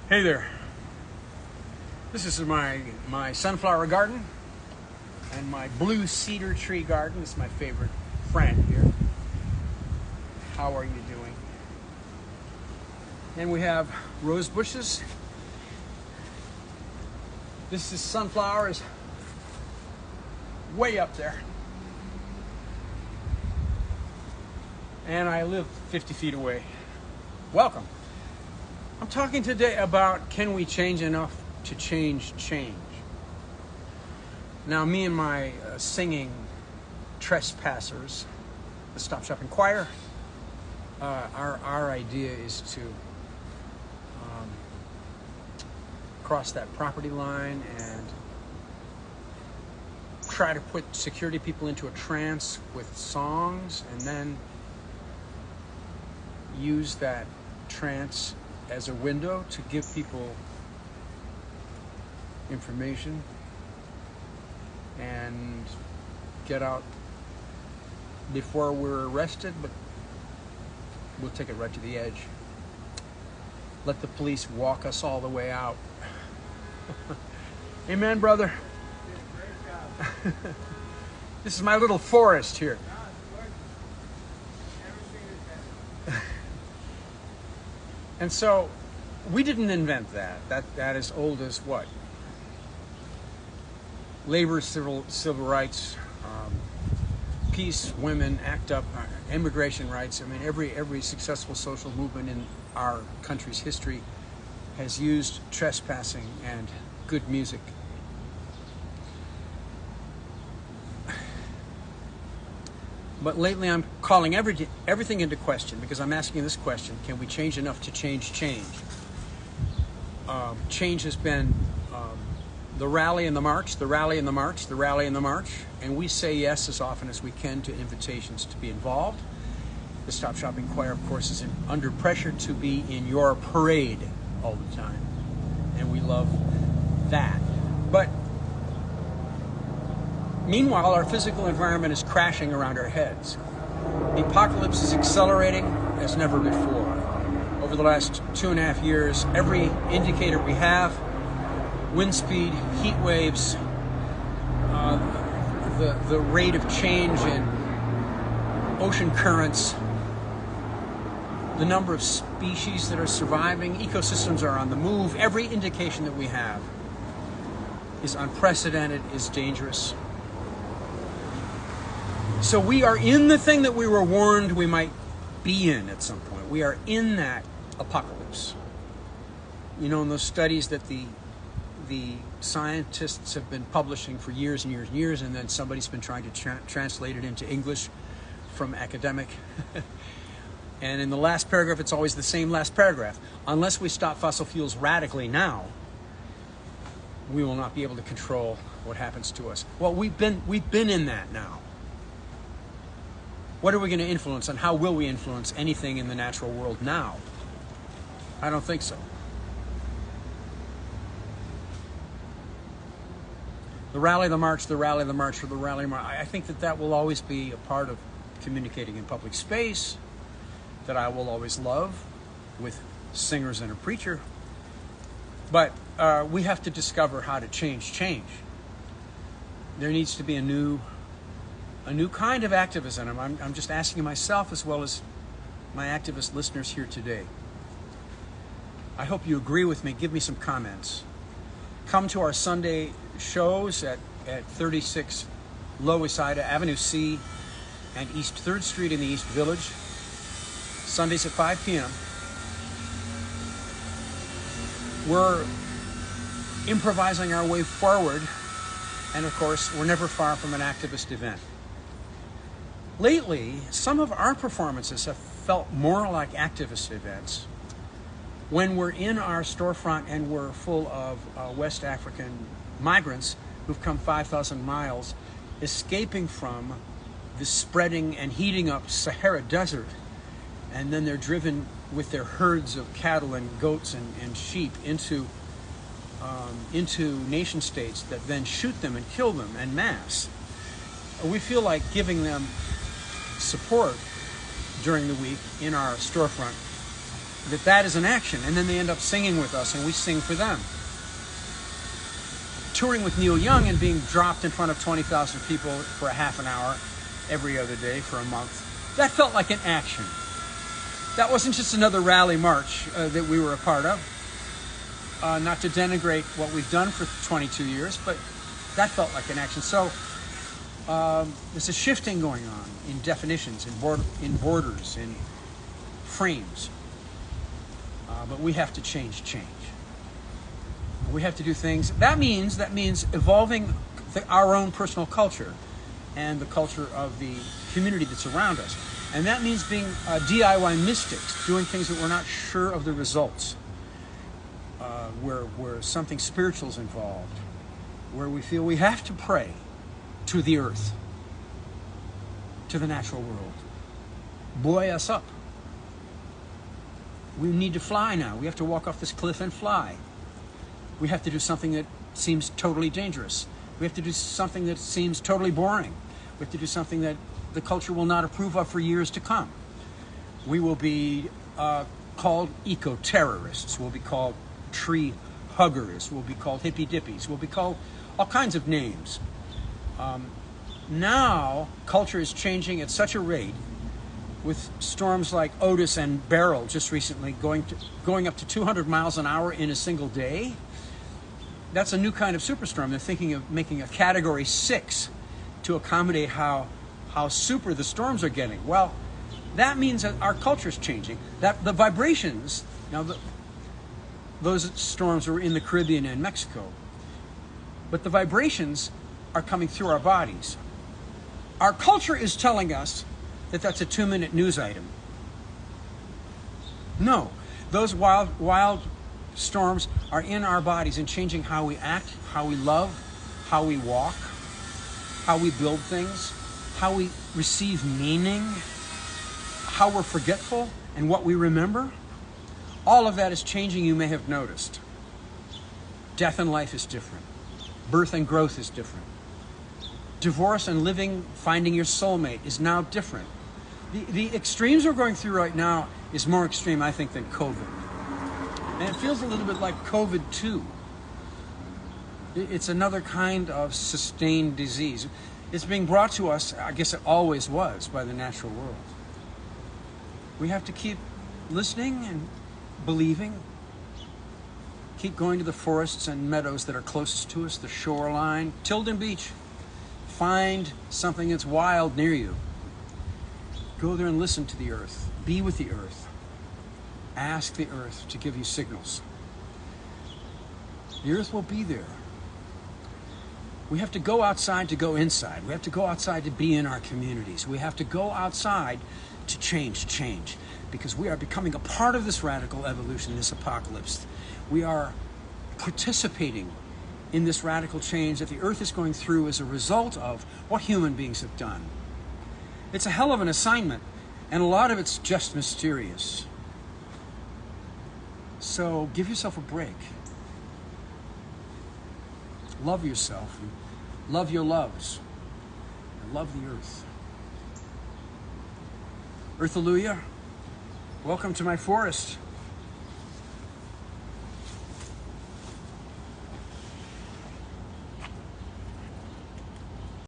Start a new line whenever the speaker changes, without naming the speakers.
Hey there. This is my sunflower garden and my blue cedar tree garden. It's my favorite friend here. How are you doing? And we have rose bushes. This is sunflowers way up there. And I live 50 feet away. Welcome. I'm talking today about, can we change enough to change change? Now, me and my singing trespassers, the Stop Shopping Choir, our idea is to cross that property line and try to put security people into a trance with songs, and then use that trance as a window to give people information and get out before we're arrested, but we'll take it right to the edge. Let the police walk us all the way out. Amen, brother. This is my little forest here. And so, we didn't invent that. That is old as what? Labor, civil rights, peace, women, ACT UP, immigration rights. I mean, every successful social movement in our country's history has used trespassing and good music. But lately I'm calling everything into question, because I'm asking this question: can we change enough to change change? Change has been the rally and the march, the rally and the march, the rally and the march, and we say yes as often as we can to invitations to be involved. The Stop Shopping Choir, of course, is under pressure to be in your parade all the time, and we love that. But meanwhile, our physical environment is crashing around our heads. The apocalypse is accelerating as never before. Over the last 2.5 years, every indicator we have, wind speed, heat waves, the rate of change in ocean currents, the number of species that are surviving, ecosystems are on the move. Every indication that we have is unprecedented, is dangerous. So we are in the thing that we were warned we might be in at some point. We are in that apocalypse. You know, in those studies that the scientists have been publishing for years and years and years, and then somebody's been trying to translate it into English from academic. And in the last paragraph, it's always the same last paragraph. Unless we stop fossil fuels radically now, we will not be able to control what happens to us. Well, we've been in that now. What are we going to influence, and how will we influence anything in the natural world now? I don't think so. The rally, the march, the rally, the march, or the rally, march. I think that will always be a part of communicating in public space, that I will always love with singers and a preacher. But we have to discover how to change change. There needs to be a new kind of activism. I'm just asking myself as well as my activist listeners here today. I hope you agree with me. Give me some comments. Come to our Sunday shows at 36 Lower Side Avenue C and East 3rd Street in the East Village. Sundays at 5 p.m. We're improvising our way forward, and of course, we're never far from an activist event. Lately, some of our performances have felt more like activist events when we're in our storefront and we're full of West African migrants who've come 5,000 miles, escaping from the spreading and heating up Sahara Desert, and then they're driven with their herds of cattle and goats and sheep into nation states that then shoot them and kill them en masse. We feel like giving them support during the week in our storefront that is an action, and then they end up singing with us, and we sing for them. Touring with Neil Young and being dropped in front of 20,000 people for a half an hour every other day for a month, that felt like an action. That wasn't just another rally march that we were a part of. Not to denigrate what we've done for 22 years, but that felt like an action. So there's a shifting going on in definitions, in borders, in frames. But we have to change. We have to do things. That means evolving our own personal culture and the culture of the community that's around us. And that means being DIY mystics, doing things that we're not sure of the results, where something spiritual is involved, where we feel we have to pray to the earth, to the natural world. Buoy us up. We need to fly now. We have to walk off this cliff and fly. We have to do something that seems totally dangerous. We have to do something that seems totally boring. We have to do something that the culture will not approve of for years to come. We will be called eco-terrorists. We'll be called tree huggers. We'll be called hippy dippies. We'll be called all kinds of names. Now, culture is changing at such a rate, with storms like Otis and Beryl just recently going up to 200 miles an hour in a single day. That's a new kind of superstorm. They're thinking of making a Category 6 to accommodate how super the storms are getting. Well, that means that our culture is changing. That the vibrations, those storms were in the Caribbean and Mexico, but the vibrations are coming through our bodies. Our culture is telling us that that's a 2-minute news item. No, those wild storms are in our bodies and changing how we act, how we love, how we walk, how we build things, how we receive meaning, how we're forgetful, and what we remember. All of that is changing, you may have noticed. Death and life is different. Birth and growth is different. Divorce and living, finding your soulmate is now different. The extremes we're going through right now is more extreme, I think, than COVID. And it feels a little bit like COVID too. It's another kind of sustained disease. It's being brought to us, I guess it always was, by the natural world. We have to keep listening and believing. Keep going to the forests and meadows that are closest to us, the shoreline, Tilden Beach. Find something that's wild near you. Go there and listen to the earth. Be with the earth. Ask the earth to give you signals. The earth will be there. We have to go outside to go inside. We have to go outside to be in our communities. We have to go outside to change. Because we are becoming a part of this radical evolution, this apocalypse. We are participating in this radical change that the earth is going through as a result of what human beings have done. It's a hell of an assignment, and a lot of it's just mysterious. So give yourself a break. Love yourself, and love your loves, and love the earth. Earthalluia, welcome to my forest.